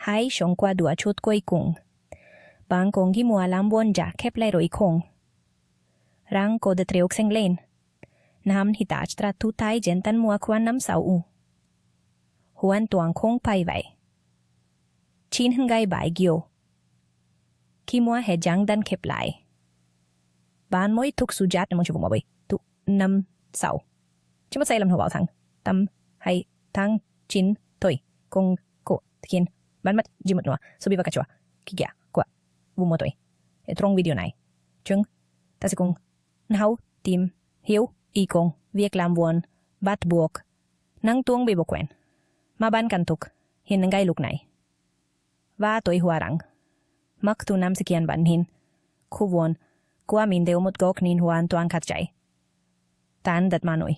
Hai xong qua đùa chút quay cùng. Bạn cùng ghi mua làm buồn giả khép lại rồi không. Rang cô đã trêu xanh lên. Nam hi tach tra tu tai gentan mua quan N忱SAU. Huan tuang không pai vậy. Chín hưng gai bài ghiêu. Khi mua hệ giang đan khép lại. Bạn mỗi thúc su jat mong chú bụng bày. Tu N忱SAU. Chứ mất sai làm hồ bảo thằng. Tâm hay tháng chín tuổi. Công cổ khiến. Bạn mất dì mất nua. So bị bạc chua. Kỳ kìa. Qua. Vô mô tuổi. Trong video này. Chừng. Ta sẽ cùng. Nào tìm. Hiểu. Y công. Việc làm vườn. Bắt buộc. Năng tuông bị bộ quen. Mà bạn cần tục. Hiện ngay lúc này. Và tôi hùa rằng. Mặc tu nam sẽ kiên bạn hin. Khu vườn. Qua mình đều một gốc nín hoan tuang khát chạy. Tan đặt mà nổi.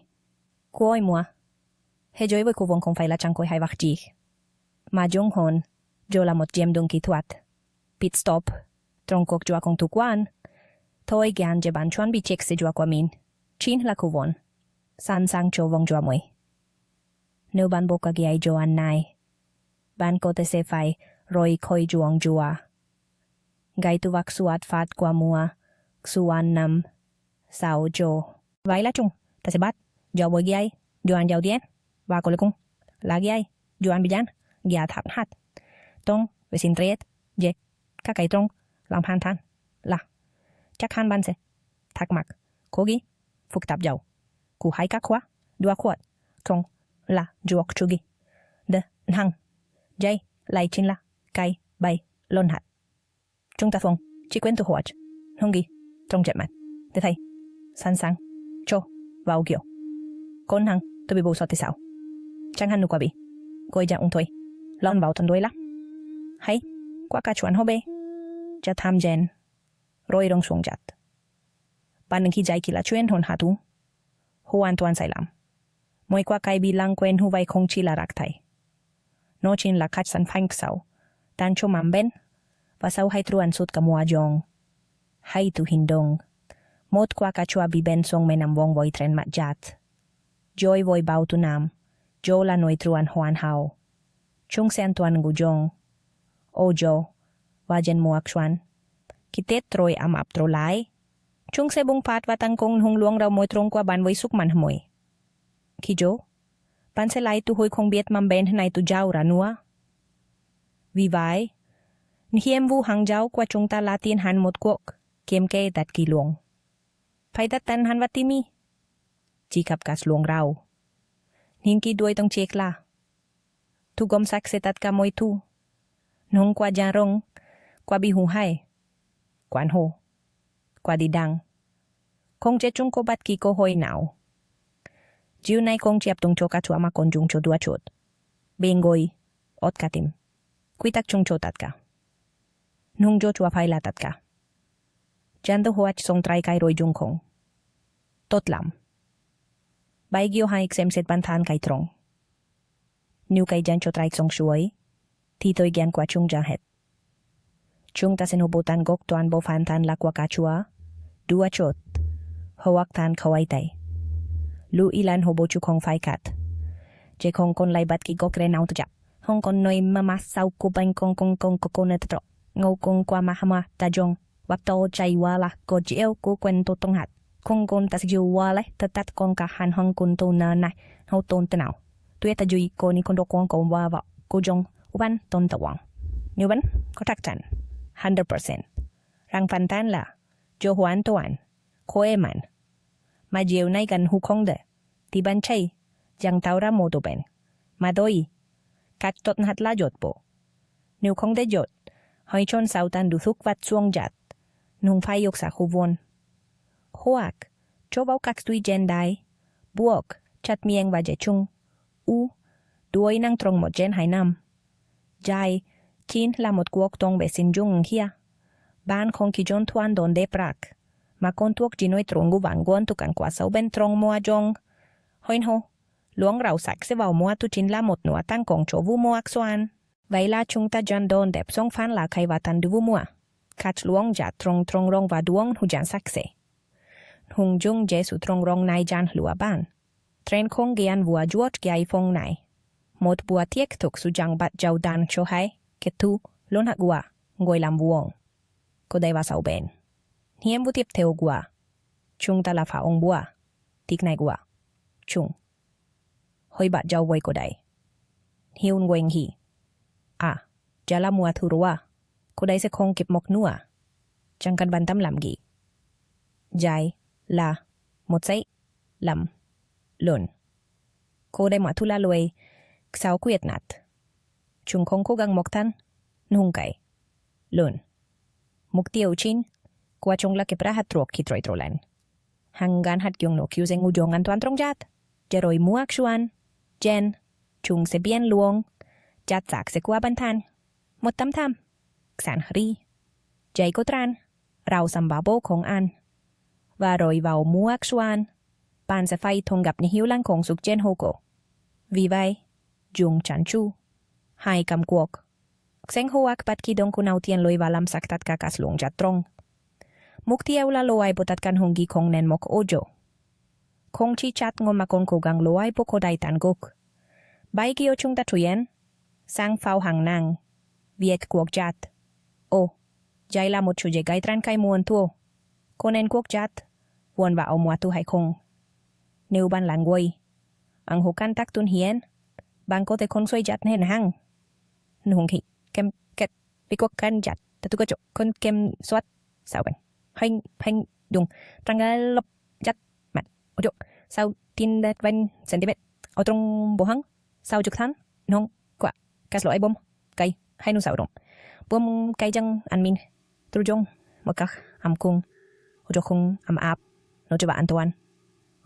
Cô mua. Hệ dối với khu vườn không phải là chẳng coi hay vạc chí. Mà dông hồn. Dô là một gem đông kỹ thuật. Pit stop. Trong cuộc chua công tu quan. Thôi gan je bạn chuan bị check se chua qua mình. Chín là khu vườn. San sang cho vong chua mùi. Nếu bạn bố cái ai chua anh này. Bạn có thể sẽ phải rồi khôi chuông chua. Gai tu vạc suat phát qua mua. Suan N忱SAU cho. Vậy là chung. Ta sẽ bắt. Dạo bồi gai. Doan dạo điên. Và cô lê cung. Là gai. Doan bị dán. Gia thạp hát. Tông. Về xin triết. Dê. Các cái trong. Làm hàn than. Là. Chắc hàn ban sẽ. Thắc mắc. Cố ghi. Phức tạp dầu. Cú hai các khóa. Đua khuất. Trong. Là. Duok chugi. Đ. Năng. Dây. Lại chín là. Cây. Bay. Lôn hạt. Chúng ta phong. Chỉ quên tu hoạt. Không ghi. Trong chẹp mặt. Để thấy. San sang. Cho. Vào kiểu. Con năng. Tôi bị bố sọt thì sao. Chẳng hẳn nụ quả bị. Cô chẳng ung thôi. Lon vào thân đuôi lắm. Hay. Qua cả chuẩn hô bê. Chá tham gen. Rồi rong xuống chặt. Bạn khi dạy kỳ là chuyên hồn hạ tu. Hô an toàn sai lắm. Mỗi qua cái bilang quen hô vay không chỉ là rạc thầy. Nó chính là khách sẵn phanh sau. Tan cho mắm bên. Và sau hay truan sút cả mua dòng. Hay tu hindong. Một qua cả chua bị bên song men nằm vong voi tren mặt jat. Joy voi bao tu nam. Jo là nội truan hoan hao. Chung sen tuan ngu jong. O jo. Và jen muak chuan. Kitet trôi am ap tro lai. Chung se bung pat và tăng công hung luong rau môi trong qua ban với súc man môi. Khi jo. Ban se lai tu hoi không biết mam ben này tu jau ra nua. Vì vậy. Hiêm vu hang jau qua chúng ta latin han một cuộc. Kiem ke dat kỳ luong. Phải đặt tan han vati mi. Chỉ cặp cas luong rau. Nín kỳ đuôi tông chek la. Tu gom sak se tat ka môi tu. Nung qua jan rong. Qua bi hu hai. Quan hồ. Qua đi đăng. Không chế chung cô bắt kỳ cô hoi nào. Chiều nay không chẹp tung cho cả chua mà con chung cho đua chốt. Bên ngồi. Ốt cả tim. Quy tắc chung cho tát cả. Nung cho chua phải là tát cả. Chan tu hoach song trai kai rồi chung không. Tốt lắm. Bài ghiêu hai xem xét ban than kai trong. Nếu kai jan cho trai song suối. Thì tôi ghen qua chung ra hết. Chung ta sen hubutan gok tuan bo fan tan la qua cả chua. Đua chốt. Hoak tan khawai tay. Lu ilan hobo chu không phải cắt. Chế không con lại bắt kỳ gok re nào tu chap. Không con nói mama sau cô bánh con coconut trọ. Ngô con qua mahama ta jong. Wap to chay wala ko jiêu cô quen tô tông hạt. Không con ta siêu wala ta tát con cả hàn hong con tô na này. Hô tôn tên nào. Tuyệt ta duy cô ni con đô con con wa vào. Cô jong uban tôn ta wang. Như vẫn có chắc chắn. 100%. Răng phản tán là cho hoàn toàn. Cô em anh. Mà chiều nay gần hụ không đợi. Thì bạn chay. Chẳng tao ra mô tô bên. Mà đôi. Cách tốt hạt lá dột bộ. Nếu không để dột. Hỏi chôn sao tan đủ thúc vắt xuông giặt. Nung phải yốc xa khu vôn. Hoak. Cho báo các tùy gen đai. Buộc. Chặt miệng và dễ chung. U. Đuôi năng trong một gen 2 năm. Jai. Chín là một cuộc tông về xin dung kia. Bạn không kỳ dôn thuan đồn đế bạc. Mà con thuốc chỉ nói trông gu vàng gôn tu càng quả sâu bên trong mua dông. Hôn hô. Luông rau sạch sẽ vào mua tu chính là một nửa tăng công chỗ vu mua ác xoan. Vậy là chúng ta dần đồn đẹp xong phán là khai và tàn du vu mua. Khát luông giả trong rong và đuông hù dàn sạch sẽ. Hùng dung dễ sự trong rong này dàn lùa bàn. Tren không ghian vua chuột ghi phong này. Một bùa tiếc thuộc sự dàng bạc giàu đàn cho hay. kết thu lôn hạt gua ngồi làm vuông cô đây vào sau bên hiếm vụ tiếp theo gua chúng ta là phải ông bua tiếc này gua chúng hơi bạn giàu với cô đây hiếu ngồi nghỉ giờ là mùa thu rồi cô đây sẽ không kịp mọc nữa chẳng cần bận tâm làm gì dài là một giây làm lớn cô đây mùa thu là lùi sao quyết nát chúng không cố gắng mọc thân nung cái lớn mục tiêu chính qua chung là kịp ra hạt ruột khi trôi trôi lên hanggan hạt yung no kiu zeng ujong an tuan trong jat jeroi muak xuan jen chung sẽ bien luong jat sak sẽ qua ban than một tấm tham sản ri jay có tran rau samba bố không ăn và rồi vào muak xuan bạn sẽ phải thông gặp những hiếu lăng khổng sục jen hô cổ vì vậy dùng chán chu hai cầm cuộc Seng hoak bat ki dong kunaw tien loy valam saktat kakas long jat trong mục tiêu là loay botat kan hongi kong nen mok ojo kong chi chat ngom makon ko gang loay bo ko dai tan gok bai ki o chung ta thuyen sang phao hàng nàng viet kuok jat jai la một chủ je gai tran kai muon tu konen kuok jat won va omwa tu hai kong neu ban lan goi ang hokan tak tun hien bang ko te kon soi jat hen hang nung hi kem ket vi kuok kan jat ta tu ko cho kon kem swat sao bang hành dùng trang lấp chất mặt ojo sau tin dat van cm ở trong bộ hăng sau chục tháng nông quả các loại bom cây hay nu sao động bom cây chân ăn min tu jong mà các am cung ojo không am áp nó cho bạn an toàn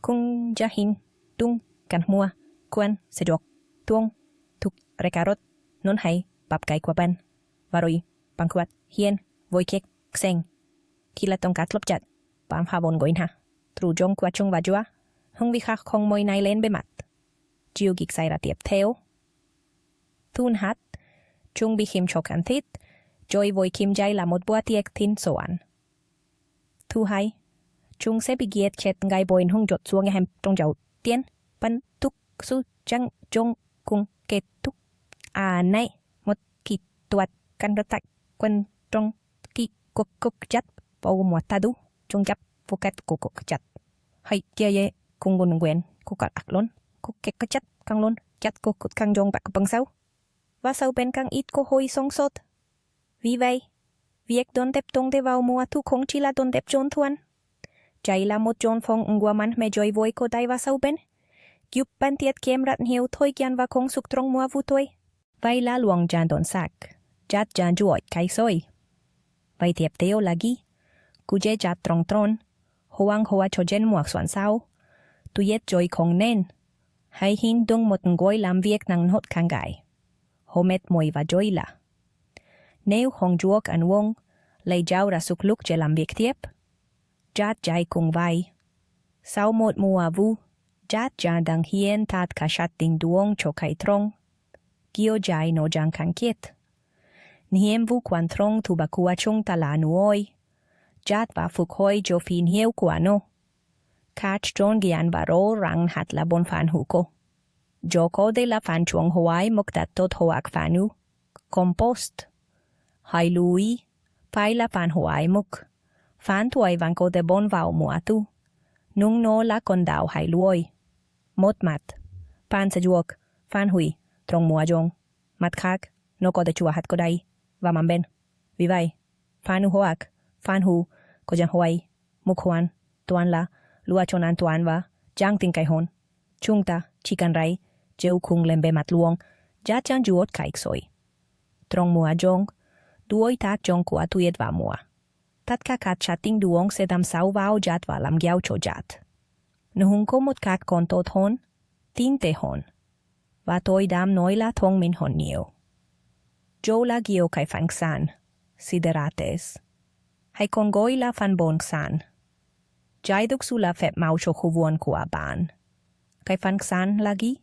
cung cha hin tung kan mua quan sẽ được tuông thúc rekarot non hay bắp cây qua ban và rồi bằng quạt hiên voi kek seng khi là tông cát lấp chặt bạn phá bồn gối ha trụ trong qua chung và chúa không vì khác không môi này lên bề mặt chiều kịch xảy ra tiếp theo thun hát chung bị khiêm cho khán thiết rồi với kim jai là một bữa tiệc tin soạn thu hai chung sẽ bị ghét chết ngay bồi hung jột xuống hem trong dầu tiên pan thúc su trăng trong cùng kết thúc này một kỳ tuat căn đất tại quân trong kỳ cuộc cục chất bao mùa ta đu trong chấp vô cách của cuộc chặt hay kia ye cùng nguồn nguyện của cả ác luôn của cái chất căng luôn chất của căng trong bạc bằng sau và sau bên căng ít có hôi song sốt vì vậy việc đón tiếp tung để vào mùa thu không chỉ là đón tiếp trốn thuần chạy là một trốn phong ngua man mẹ joy vui cô tay và sau bên giúp ban tiết kem rặn hiếu thôi kian và không sụt trong mùa vu thôi vậy là luồng tràn đón sạc chát tràn chuột cái soi vậy tiếp theo lagi cú chế chát trong tròn hoang hoa cho jen muak soạn sao tu yết joy không nên hay hin dung một ngôi làm việc năng hốt khang gái homet mồi và joy là nếu không chuộc ăn wong lấy dao ra suk lúc để làm việc tiếp chát chạy cùng vai sau một mùa vu chát cha đang hiền tat cả sát tình duong cho khai trong kio chạy no jang khang kiet niệm vu quan trong tu bakua chung ta là nuoi chát và phục hồi cho phiền hiếu của nó catch trôn gian và rô răng hạt là bon phản hữu cô cho cô đây là phản chuông hoài mục đạt tốt hoạc phản hữu compost hai lùi phải là phản hoài mục phản tuổi vàng cô đây bon vào mùa tu nung nó là con đào hai lùi một mặt phản sẽ chuộc phản hủy trong mùa dòng mặt khác nó có thể chua hạt cô đây và mắm bên vì vậy phản hữu hoạc phản hữu có chẳng hoài mục hoan tuan là lua chon an tuan và jang tin kai hon chung ta chỉ cần rai jeu khung lên bề mặt luong ja chan juot kai soi trong mùa jong đuôi ta jong của tuyệt vào mùa tất cả các chatting duong sẽ đam sau vào jat và làm giao cho jat nếu có một các con tốt hon tin te hon và tôi đam nói là thông minh hon nhiều jo la gio kai phang san siderates hay con goi la fan bon san jai duk su la phép mau cho khu vuông của bạn cái phang san lagi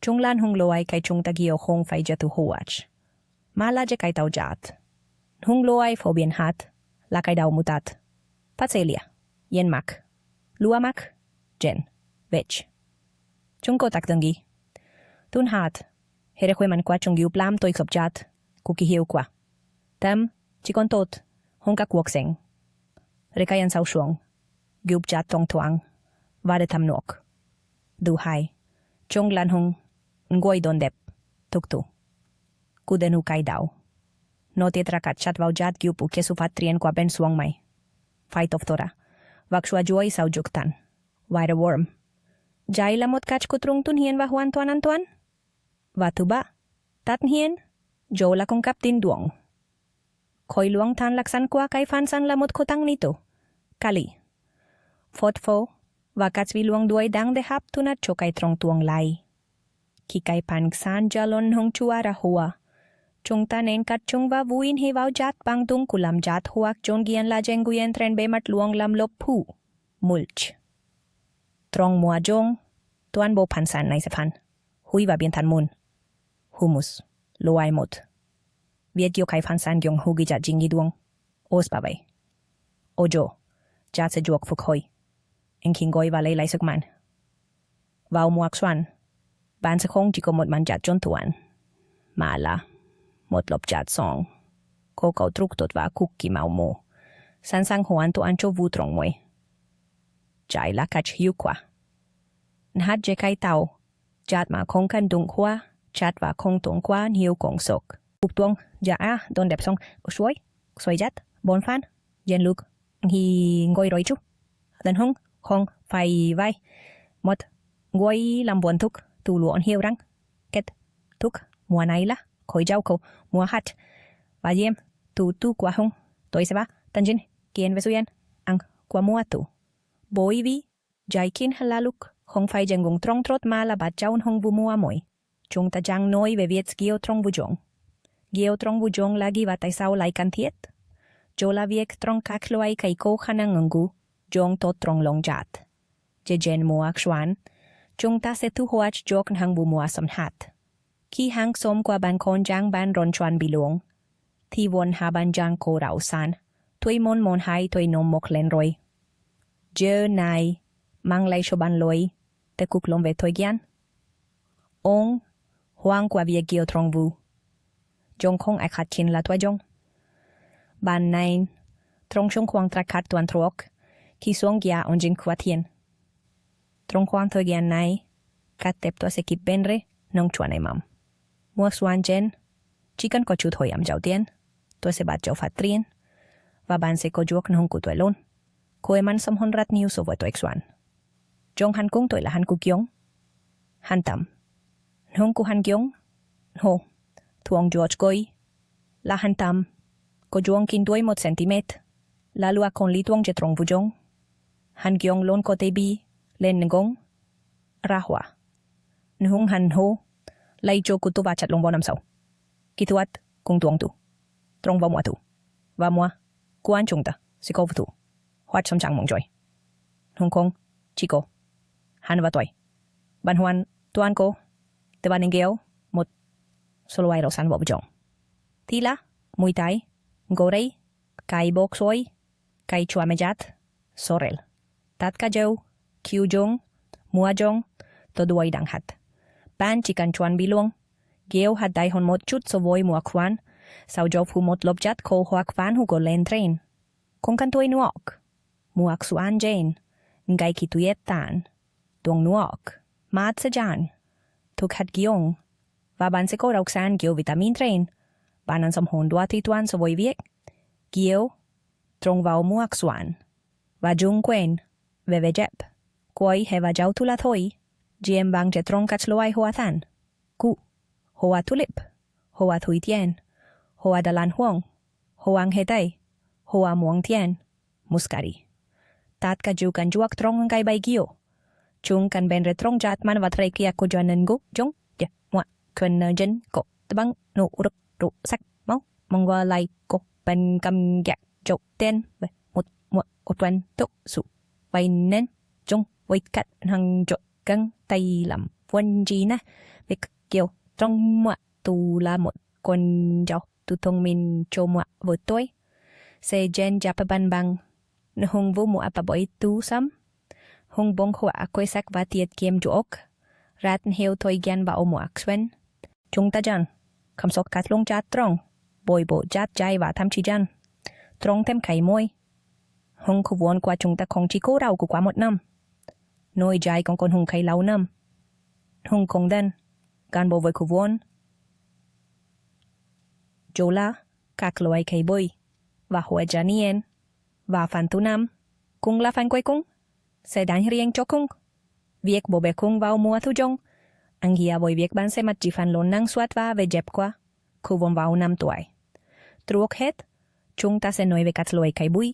chung lan hung loai cái chung ta gio không phải cho tu huach mà là cái tàu jat hung loai phổ biến hát là cái đầu mutat patselia yen mak lua mak jen vech chung ko tak dangi tun hát here khoi man kwa chung yu plam tôi khop jat Kuki hiu qua. Tam, chỉ con tốt, hong các cuộc sinh. Rekayan sao shuang, gyup jat tong tuang, và để tham nọc. Du hai, chung lan hong, ngoi don đẹp, tuk tu. Kuden hu kai dao. No tiết rakat chat vào jat gyup u kesu phát trien qua ben suang mai. Fight of tora. Vak shua joy sao juk tan. Wire worm. Jai la mot kach kutrung tun hien va huan tuan antuan. Va tu ba. Tat hien. Jo la kong kap tin duong. Khoi luang tan laksan kwa kai fan san la mot kotang nito. Kali. Fot fo. Va kats vi luang duay dang de hap tunat cho kai trong tuang lai. Ki kai pan san jalon hong chua ra hua. Chung ta nen kat chung va vuin he vào jat bang tung kulam jat huak chon gian la jeng guyen tren be mat luang lam lop pu. Mulch. Trong mua jong. Tuan bo pan san nai se pan. Hui va bien tan mun. Humus. Loai mot. Viet yo kai fan san gyong hugi jat jingi duong. Os ba bay. Ojo. Jat se juok fuk hoi. En king goi va lay lai suk man. Vào muak swan. Ban se khong jiko mot man jat jon tuan. Ma la. Một lộp chát song. Cô cậu trúc tốt và cúc kỳ màu mô. San sang hoan to an cho vu trong môi. Chai la kach hiu qua. Nhat je kai tao. Chát mà không kan dung qua. Chát và không tung qua hiu kong sok. Cúc tuông. Ja a. Don đẹp song. Suối. Suối jat. Bon fan. Jen luk. Hi ngôi rồi chú. Lần hông. Không. Phải vai. Một. Ngôi làm buồn thúc. Tu luon hiu răng. Kết. Thúc. Mùa này là. Khoi jau ko mua hat và yem tu qua hong tôi sẽ ba tanjin kien ve suyen ang qua mua tu boi vi jai kin halaluk không phải jengung trong trot ma la ba jaun hong vu mua moi chung ta jang noi về viet geo trong vu jong lagi và tại sao lại can thiết jo la viek trong các loai kai ko khana ngu jong to trong long jat je jen mua xuan chung ta sẽ thu hoach jok hang vu mua sam hat khi hang som qua ban con jang ban ron chuan bilong thi won ha ban jang ko rao san tui mon hai tui nom mok len roi je nai mang lai cho ban loi te kuk lom ve toi gian ong hoang qua via geo trong vu jong khong ai khat chin la tua jong ban nai trong shong khoang tra khat tuan trok khi song gia on jin kwa thien trong khoang toi gian nai kat tep to se kip benre nong chuan ai mam mua swan jen chicken có chút hồi am giàu tiền tôi sẽ bắt cháu phát triển và bạn sẽ có chuộc nông của tôi luôn cô em ăn xong hôn rất nhiều so với tôi swan trong hắn cũng tôi là hắn của kiong hắn tầm nông của hắn kiong hồ thuồng George coi là hắn tầm có chuông kinh đuôi 1 cm là lúa con lý tuông chế trong vu jong hắn kiong luôn có thể bi lên ngong ra hoa nông hắn hồ lai cho kutu va chat long bonam sau kituat kung tuong tu trong va mua tu va mua kuan chung ta si ko tu hoat som chang mong joy hong kong chico han va toy ban hoan tuan ko te ban ngeo một solo ai ro san bo jong tila mui tai gorei kai bok soi kai chua me jat sorel tat ka jo kyu jong mua jong to duai dang hat ban chikan chuan bilong geo hat dai hon một chút so voi mua kwan sao job hu một lop jat ko hoak van hu go len train kong kan toi nuok muak suan jane ngai ki tuyet tan dong nuok mat se jan tuk hat giong và ban se ko rauk san geo vitamin train ban an som hon dua ti tuan so voi viek geo trong vào muak suan và jung quen ve ve jep koi heva jau tu la thoi Giem bang je trong kach loai hoa than. Ku. Hoa tulip. Hoa thui tien. Hoa dalan huang. Hoang he tay. Hoa muang tien. Muscari. Tat ka ju kan juak trong ngai bai gio. Chung kan ben re trong jat man va trei kia ko janen gu jong. Ja. Mua. Kwen jen ko. Tabang no uruk ru sak mau. Mongwa lai ko ben kam gyak jok ten. Một mua. Otwan tok su. Bai nen. Jong. Wait kat hang jok. Căng tay làm quân gì nè việc kiểu trong mọi tu là một con cháu tu thông minh cho mọi với tôi sẽ gen chắp bàn bằng hung vô mọi bà bội tu sắm hung bông khỏa quay sắc và tiệt kiêm chuộc rát heo thôi gian vào mọi xuyên chúng ta chẳng không sọc cắt lông chát trong bồi bộ chát chai và tham chi chân. Trong thêm khẩy môi. Hùng khu vốn qua chúng ta không chỉ cố đau của quá một năm. Nôi chai còn còn hùng khẩy lâu năm. Hùng không đen. Gan bộ với khu vốn. Jola, các loại khẩy bôi. Và hội trả nien. Và phản tu năm. Cùng là phản quay cùng. Sẽ đánh riêng cho cùng. Việc bộ bè cùng vào mùa thu trong. Ang hiya bồi việc ban sẽ mặt chỉ phản lộn năng suất và về dẹp qua. Khu vốn vào 5 tuổi. Truộc hết. Chúng ta sẽ nói về các loại khẩy bôi.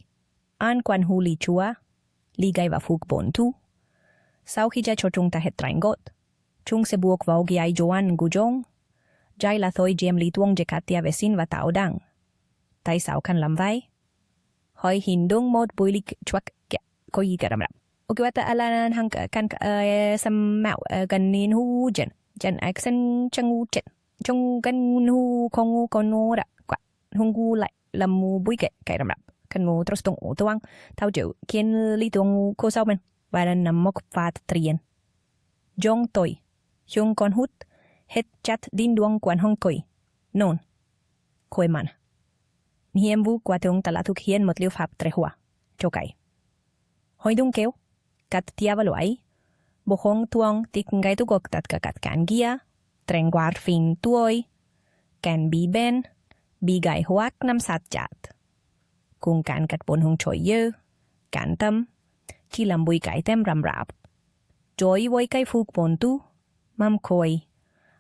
An quan hu li chua. Li gai và phúc bốn thu. Sau khi ra cho chúng ta hết tránh gột. Chúng sẽ buộc vào ghi ai joan gu jong. Jai là thôi diem li tuông je katia về xin và tạo đăng. Tại sao kan làm vậy? Hỏi hình dung một bùi li chuak có gì cả rằm. Ok, vậy ta là hằng kan xâm mạo gần nín hu chân. Chân ạc sân chân hu chân. Trong gần hu không hu con nô đã. Quả hung hu lại làm mù bùi kệ rằm. Kan mù terus tung ổ tuang. Thao chịu kiên li tuông cô sau bên. Và là nằm mốc phát trien. Jong tôi. Hung con hút. Hết chát din duong quan hong koi. Non. Koi man. Hiêm vu qua tung tala thúc hiên một liu pháp tre hoa. Cho cái. Hoi dung kêu. Kat tia vào loại. Bộ hong tuong tik ngay tu gok tat kakat kan gia. Treng guard fin tuoi. Kan bi ben. Bi gai hoak nam sat chat. Kung kan kat bon hong choi ye. Kan tâm. Khi làm bùi cái tem rằm rạp. Choi voi cái phúc bon tu. Mam koi.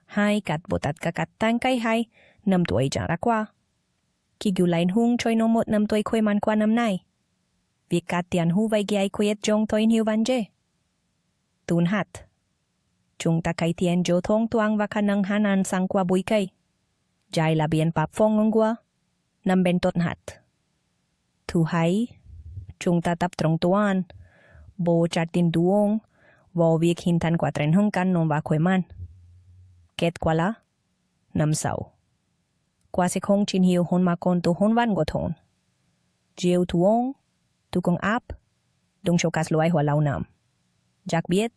Hai kat botat kakat tang kai hai. 5 tuổi chẳng ra qua. Khi gửi lại hung choi no một 5 tuổi khôi man qua năm nay. Việc kat tiền hu vai gai khuyết trong tôi hiu van je. Tun hat. Chúng ta kai tiền jo thong tuang và khả năng hanan sang qua bùi cây. Jai là biên pap phong ngon qua. Năm bên tốt hat. Thu hai. Chúng ta tập trong tuan. Bo chart tin duong. Vô việc hintan qua tren hung kan non va khôi man. Kết quả là. Nรึ่M SAU. Qua sẽ không chín hiểu hôn mà con tu hôn văn của thôn. Chiều tuong. Tu công áp. Đông show kas loay hoa lau nam. Jack biết.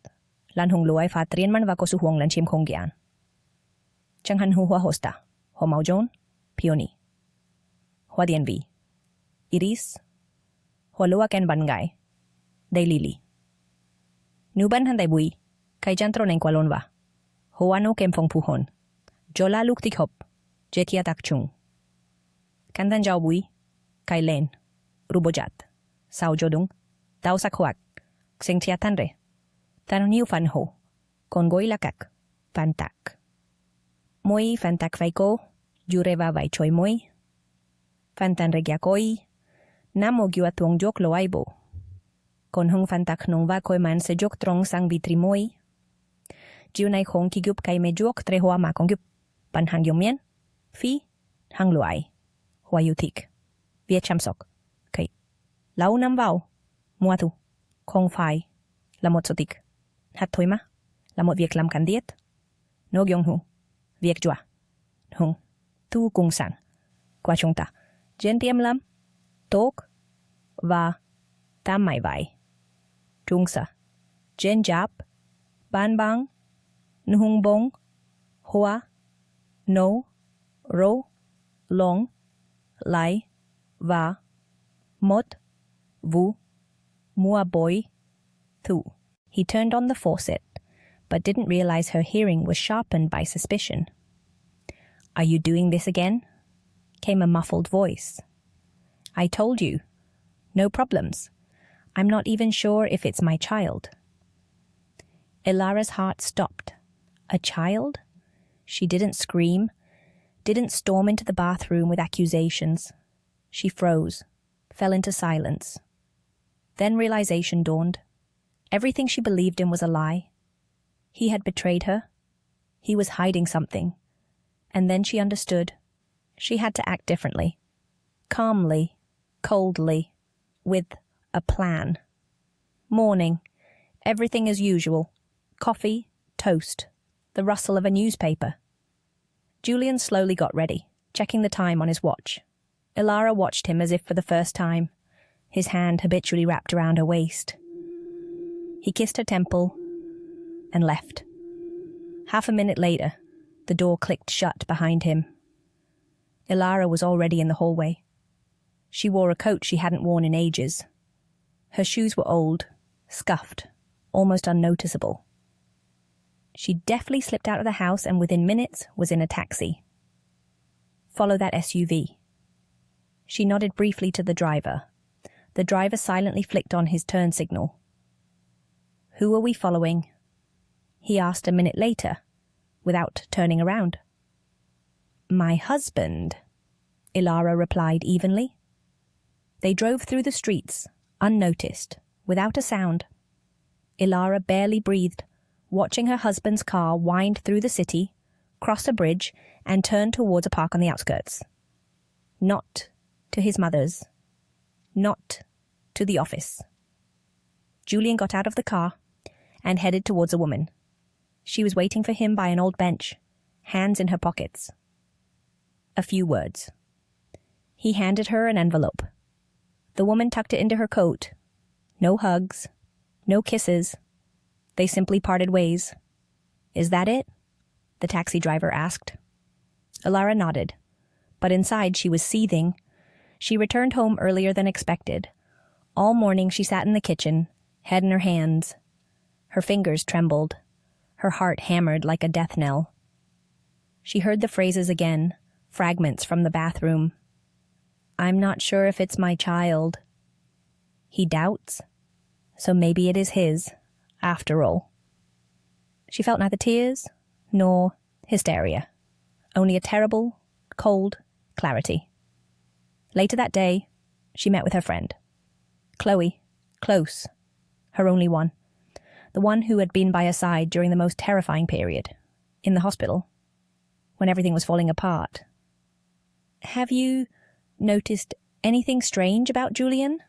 Lan hung loay phát triên man và có su huong lan chim không gian. Chẳng hẳn hu hoa hosta. Hoa mau John. Peony. Hoa điên vi. Iris. Hoa lua ken ban gai. Day lily. Nu ban han day bui. Kai jantro neng kwalon va. Hoa no kem phong puhon. Jola luk tik hop. Jetia tak chung. Kandan jau bui. Kai len. Rubojat. Sao jodung. Tao sak huak. Xeng tia tan re. Tan niu fan ho. Con goi lakak. Fan tak. Moi fan tak vai ko. Jureva vai choi moi. Fan tan regia koi. Namo giwa tuong jok lo aibo. Con hung fan tak nong va koi man se jok trong sang vitri moi. Jiu nai khong ki gup kai me jok tre hoa ma kong gup. Ban hang yom mien. Phi. Hang lo ai. Hoa yu tik. Viet chăm sok. Kai. Lau nam vào. Mua thu. Không phải. Là một số tik. Hát thôi mà. Là một việc làm cần thiết. Nó gyong hu. Việc chua. Hung. Thu cùng sang. Qua chúng ta. Jen tiêm lắm. Tốt. Và. Tam mày vai. Trung sa. Jen jap. Ban bang. Nhung bong. Hoa. No. Ro. Long. Lai. Va. Mot. Vu. Mua boy. Thu. He turned on the faucet, but didn't realize her hearing was sharpened by suspicion. Are you doing this again? Came a muffled voice. I told you. No problems. I'm not even sure if it's my child. Ilara's heart stopped. A child? She didn't scream, didn't storm into the bathroom with accusations. She froze, fell into silence. Then realization dawned. Everything she believed in was a lie. He had betrayed her. He was hiding something. And then she understood. She had to act differently. Calmly, coldly, with a plan. Morning. Everything as usual. Coffee, toast, the rustle of a newspaper. Julian slowly got ready, checking the time on his watch. Ilara watched him as if for the first time, his hand habitually wrapped around her waist. He kissed her temple and left. Half a minute later, the door clicked shut behind him. Ilara was already in the hallway. She wore a coat she hadn't worn in ages. Her shoes were old, scuffed, almost unnoticeable. She deftly slipped out of the house and within minutes was in a taxi. Follow that SUV. She nodded briefly to the driver. The driver silently flicked on his turn signal. Who are we following? He asked a minute later, without turning around. My husband, Ilara replied evenly. They drove through the streets, unnoticed, without a sound. Ilara barely breathed, watching her husband's car wind through the city, cross a bridge, and turn towards a park on the outskirts. Not to his mother's. Not to the office. Julian got out of the car and headed towards a woman. She was waiting for him by an old bench, hands in her pockets. A few words. He handed her an envelope. The woman tucked it into her coat. No hugs, no kisses. They simply parted ways. Is that it? The taxi driver asked. Ilara nodded, but inside she was seething. She returned home earlier than expected. All morning she sat in the kitchen, head in her hands. Her fingers trembled. Her heart hammered like a death knell. She heard the phrases again, fragments from the bathroom. I'm not sure if it's my child. He doubts, so maybe it is his, after all. She felt neither tears nor hysteria, only a terrible, cold clarity. Later that day, she met with her friend. Chloe, close, her only one. The one who had been by her side during the most terrifying period, in the hospital, when everything was falling apart. Have you noticed anything strange about Julian?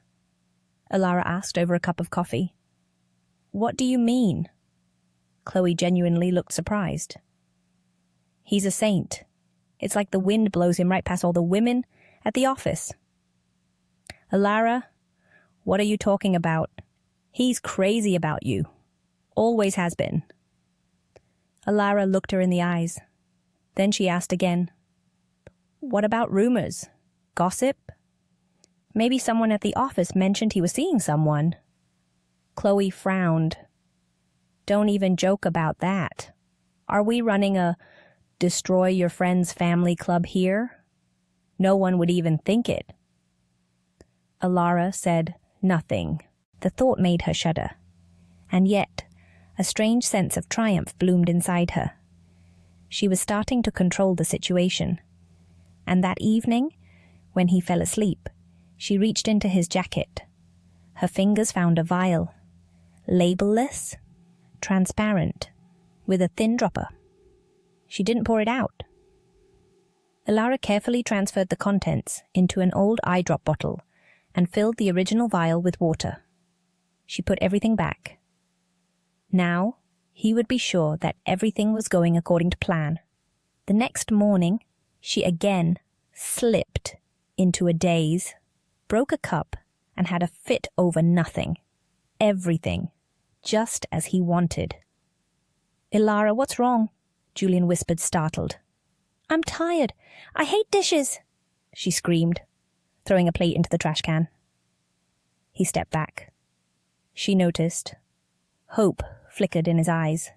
Ilara asked over a cup of coffee. What do you mean? Chloe genuinely looked surprised. He's a saint. It's like the wind blows him right past all the women at the office. Ilara, what are you talking about? He's crazy about you. Always has been. Ilara looked her in the eyes. Then she asked again. What about rumors? Gossip? Maybe someone at the office mentioned he was seeing someone. Chloe frowned. Don't even joke about that. Are we running a destroy your friend's family club here? No one would even think it. Ilara said nothing. The thought made her shudder. And yet, a strange sense of triumph bloomed inside her. She was starting to control the situation. And that evening, when he fell asleep, she reached into his jacket. Her fingers found a vial, labelless, transparent, with a thin dropper. She didn't pour it out. Ilara carefully transferred the contents into an old eye drop bottle and filled the original vial with water. She put everything back. Now, he would be sure that everything was going according to plan. The next morning, she again slipped into a daze, broke a cup, and had a fit over nothing. Everything, just as he wanted. Ilara, what's wrong? Julian whispered, startled. I'm tired. I hate dishes, she screamed, throwing a plate into the trash can. He stepped back. She noticed. Hope flickered in his eyes.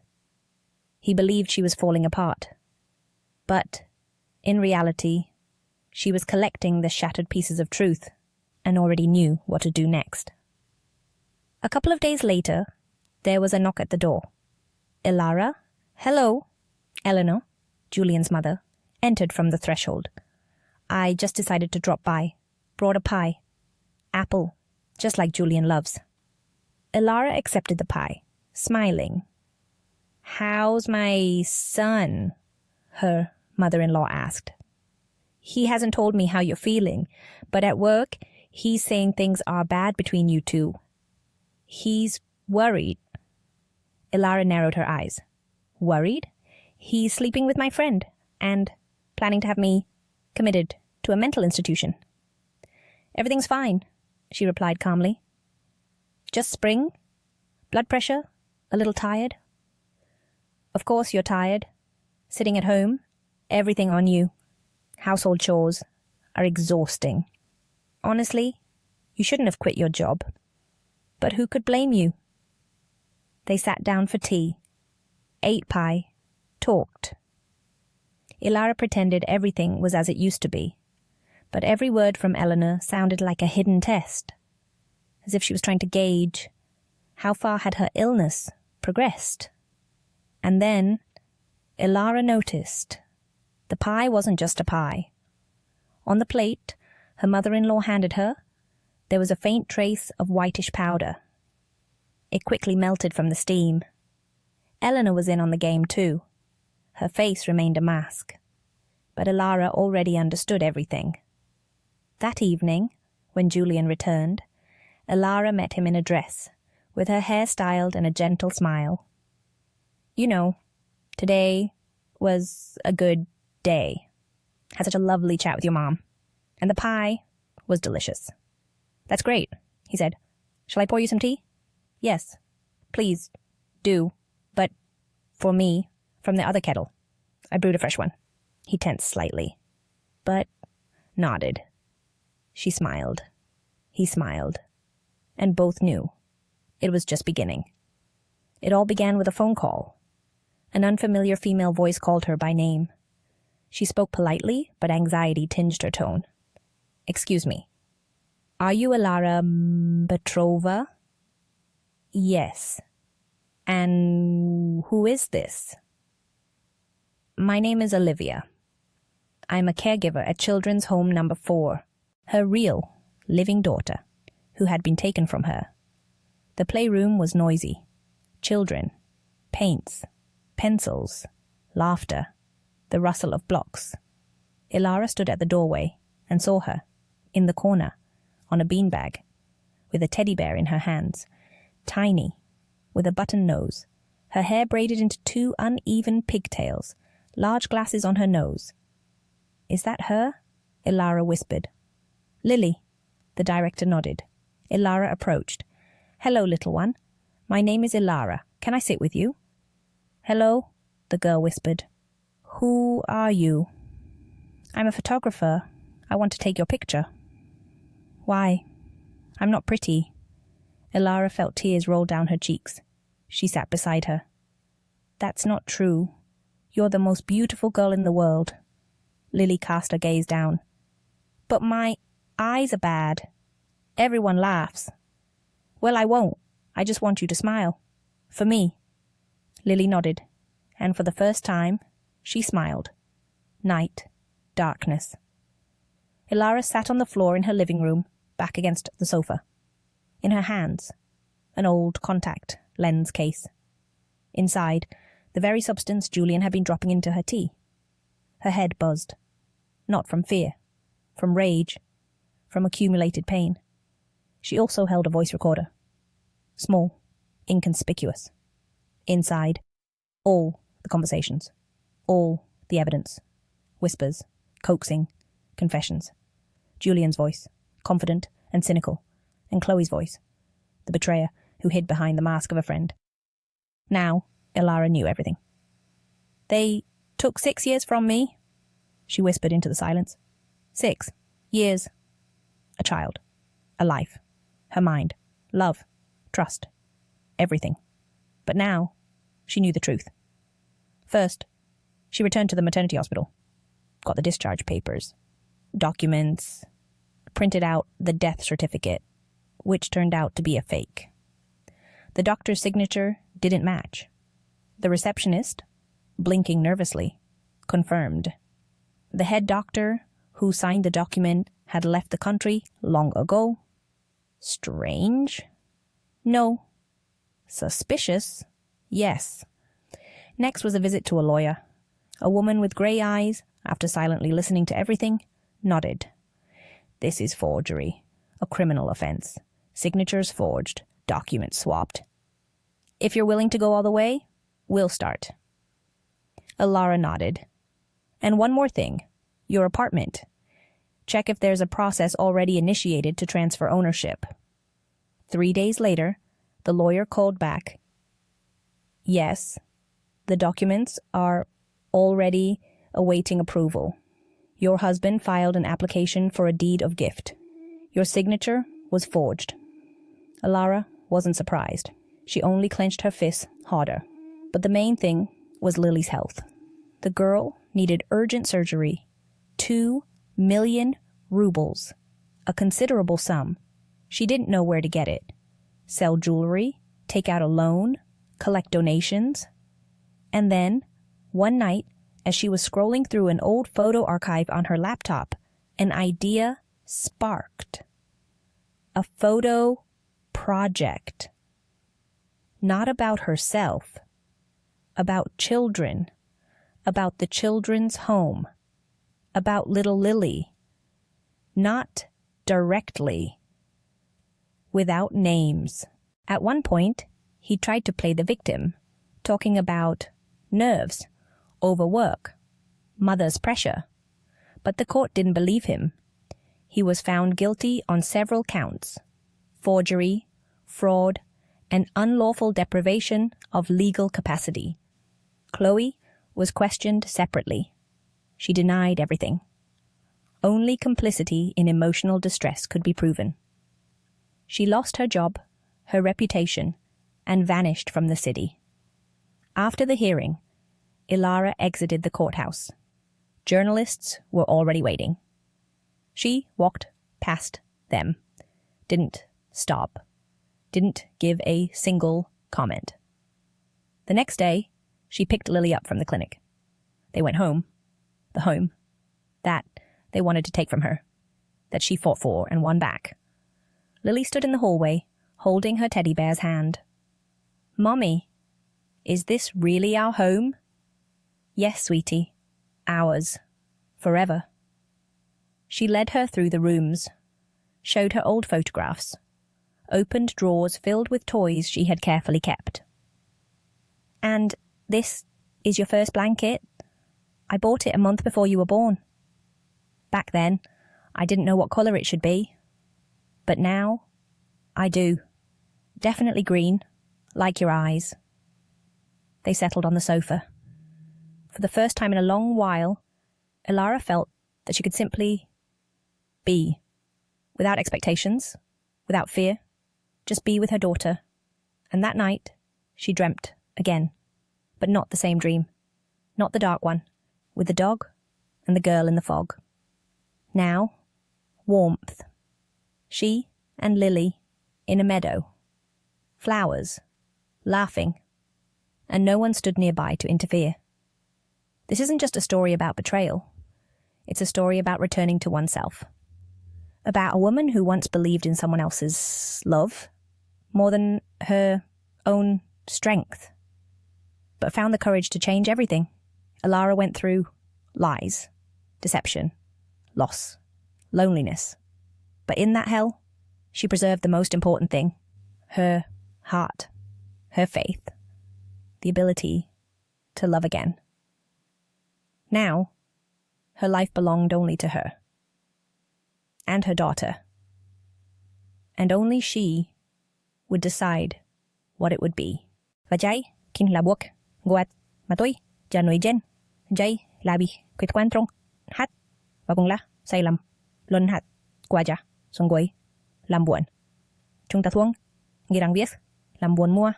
He believed she was falling apart. But, in reality, she was collecting the shattered pieces of truth and already knew what to do next. A couple of days later, there was a knock at the door. Ilara, hello. Eleanor, Julian's mother, entered from the threshold. I just decided to drop by. Brought a pie. Apple, just like Julian loves. Ilara accepted the pie, smiling. How's my son? Her mother-in-law asked. He hasn't told me how you're feeling, but at work, he's saying things are bad between you two. He's worried. Ilara narrowed her eyes. Worried? He's sleeping with my friend and planning to have me committed to a mental institution. Everything's fine, she replied calmly. Just spring, blood pressure, a little tired. Of course you're tired. Sitting at home, everything on you. Household chores are exhausting. Honestly, you shouldn't have quit your job. But who could blame you? They sat down for tea, ate pie, talked. Ilara pretended everything was as it used to be, but every word from Eleanor sounded like a hidden test, as if she was trying to gauge how far had her illness progressed. And then Ilara noticed the pie wasn't just a pie. On the plate her mother-in-law handed her, there was a faint trace of whitish powder. It quickly melted from the steam. Eleanor was in on the game too. Her face remained a mask. But Ilara already understood everything. That evening, when Julian returned, Ilara met him in a dress, with her hair styled and a gentle smile. You know, today was a good day. Had such a lovely chat with your mom. And the pie was delicious. That's great, he said. Shall I pour you some tea? Yes, please, do. But for me, from the other kettle. I brewed a fresh one. He tensed slightly, but nodded. She smiled. He smiled. And both knew. It was just beginning. It all began with a phone call. An unfamiliar female voice called her by name. She spoke politely, but anxiety tinged her tone. Excuse me. Are you Ilara Petrova? Yes. And who is this? My name is Olivia. I'm a caregiver at Children's Home Number 4, her real, living daughter, who had been taken from her. The playroom was noisy. Children, paints, pencils, laughter, the rustle of blocks. Ilara stood at the doorway and saw her, in the corner, on a beanbag, with a teddy bear in her hands, tiny, with a button nose, her hair braided into 2 uneven pigtails, large glasses on her nose. Is that her? Ilara whispered. Lily. The director nodded. Ilara approached. Hello, little one. My name is Ilara. Can I sit with you? Hello, the girl whispered. Who are you? I'm a photographer. I want to take your picture. Why? I'm not pretty. Ilara felt tears roll down her cheeks. She sat beside her. That's not true. You're the most beautiful girl in the world. Lily cast her gaze down. But my eyes are bad. Everyone laughs. Well, I won't. I just want you to smile. For me. Lily nodded, and for the first time, she smiled. Night. Darkness. Ilara sat on the floor in her living room, back against the sofa. In her hands, an old contact lens case. Inside, the very substance Julian had been dropping into her tea. Her head buzzed. Not from fear, from rage, from accumulated pain. She also held a voice recorder. Small, inconspicuous. Inside, all the conversations, all the evidence. Whispers, coaxing, confessions. Julian's voice, confident and cynical, and Chloe's voice, the betrayer who hid behind the mask of a friend. Now, Ilara knew everything. They took 6 years from me, she whispered into the silence. 6 years. A child. A life. Her mind. Love. Trust. Everything. But now, she knew the truth. First, she returned to the maternity hospital. Got the discharge papers. Documents. Printed out the death certificate, which turned out to be a fake. The doctor's signature didn't match. The receptionist, blinking nervously, confirmed. The head doctor, who signed the document, had left the country long ago. Strange? No. Suspicious? Yes. Next was a visit to a lawyer. A woman with grey eyes, after silently listening to everything, nodded. This is forgery. A criminal offence. Signatures forged. Documents swapped. If you're willing to go all the way, we'll start. Ilara nodded. And one more thing. Your apartment. Check if there's a process already initiated to transfer ownership. 3 days later, the lawyer called back. Yes, the documents are already awaiting approval. Your husband filed an application for a deed of gift. Your signature was forged. Alara wasn't surprised. She only clenched her fists harder. But the main thing was Lily's health. The girl needed urgent surgery. 2 million rubles. A considerable sum. She didn't know where to get it. Sell jewelry, take out a loan, collect donations. And then, one night, as she was scrolling through an old photo archive on her laptop, an idea sparked. A photo project. Not about herself. About children. About the children's home. About little Lily. Not directly. Without names. At one point, he tried to play the victim, talking about nerves, overwork, mother's pressure. But the court didn't believe him. He was found guilty on several counts: forgery, fraud, and unlawful deprivation of legal capacity. Chloe was questioned separately. She denied everything. Only complicity in emotional distress could be proven. She lost her job, her reputation, and vanished from the city. After the hearing, Ilara exited the courthouse. Journalists were already waiting. She walked past them, didn't stop, didn't give a single comment. The next day, she picked Lily up from the clinic. They went home, the home that they wanted to take from her, that she fought for and won back. Lily stood in the hallway, holding her teddy bear's hand. "Mommy, is this really our home?" "Yes, sweetie. Ours. Forever." She led her through the rooms, showed her old photographs, opened drawers filled with toys she had carefully kept. "And this is your first blanket? I bought it a month before you were born. Back then, I didn't know what colour it should be. But now, I do. Definitely green, like your eyes." They settled on the sofa. For the first time in a long while, Ilara felt that she could simply be, without expectations, without fear, just be with her daughter. And that night, she dreamt again, but not the same dream, not the dark one, with the dog and the girl in the fog. Now, warmth. She and Lily in a meadow. Flowers, laughing, and no one stood nearby to interfere. This isn't just a story about betrayal. It's a story about returning to oneself. About a woman who once believed in someone else's love more than her own strength, but found the courage to change everything. Ilara went through lies, deception, loss, loneliness. But in that hell, she preserved the most important thing: her heart, her faith, the ability to love again. Now, her life belonged only to her and her daughter, and only she would decide what it would be. Và trái, kinh là buộc, guat, mà tôi, cha nuôi jen, jay, labi, quyết quan trong, hát, và cùng là, sai lầm, luân hát, qua cha, xong quay, làm buồn. Chúng ta thuông, nghĩ rằng biết, làm buồn mua,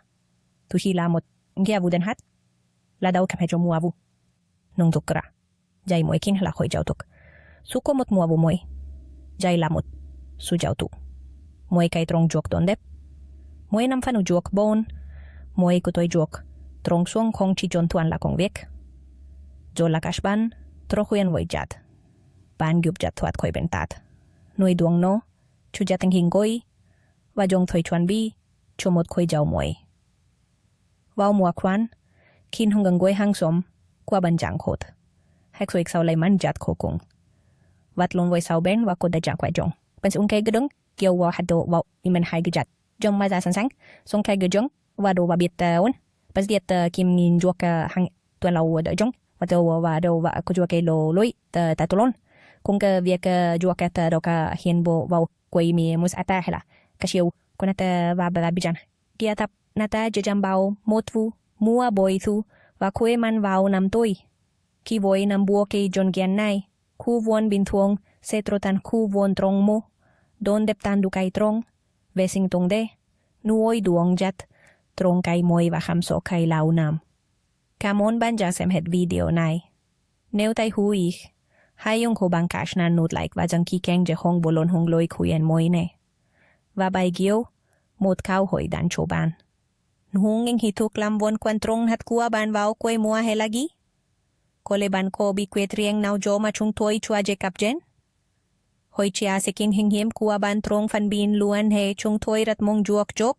tu khi là một nghe vụ đơn hát, là đâu kẹp hệ cho mua vụ. Nông tục ra, jay mỗi kinh là khỏi giáo tục. Su có một mua vụ mỗi, jay là một, su giáo tục. Mỗi cái trong chuộc đón đẹp. Mỗi năm phanu chuộc bon, mỗi của tôi chuộc, trong xuông không chỉ chọn tuan là công việc. Cho là cash ban, trochuyen voi jat. Ban gyup jat thoát khỏi bên tát. Nuôi duong no, chu jat hình goi, và jong thôi chuan bi, cho một khôi giáo mỗi. Vào mùa khoan, khi hong gần goi hang som, qua ban giang khốt. Hãy suy sau lại man jat khô cùng. Vắt luôn với sau bên và cô đã jang quay jong. Bên xuống cây gừng, kêu vào hạt độ vào imen hai gijat. Jong ma ra sẵn sàng, xuống cây gừng và đồ và biệt ôn. Bên diệt kim nhìn chuộc hang tuần lâu đợi jong. Và đồ và cô chuộc cây lô lối tại tổ lôn. Cũng cái việc chuộc cái đồ cả hiền bộ vào quay mi mus ata hay là cái siêu con nát và bà bijan. Kia tập nata jam bao một vu mua bồi thu và khuê man vào năm tuổi. Khi vội nằm bùa cây John Gian này Khu vuông bình thường sẽ trở thành khu vuông trong mô. Don đẹp tan đủ cái trong. Về sinh tung đê. Nuôi duong jat. Trong cái môi và khám sổ cái lao nam. Cảm ơn bạn đã xem hết video này. Nếu thấy hữu ích, hãy ủng hộ bằng cách nút like và đăng ký kênh để không bỏ lỡ những lối khuyên mới này. Và bài gieo một câu hỏi dan cho bạn. Nung ang hituk lam buwan kwentrong hat kuwa ban vào quay mua hay lagi? Kole ban ko bị quét riêng nào jo mà chúng tôi chua je cặp jen? Hồi chia sẽ kinh hình hiếm kuwa ban trong phan bin luan hay chúng tôi rat mong juok jok?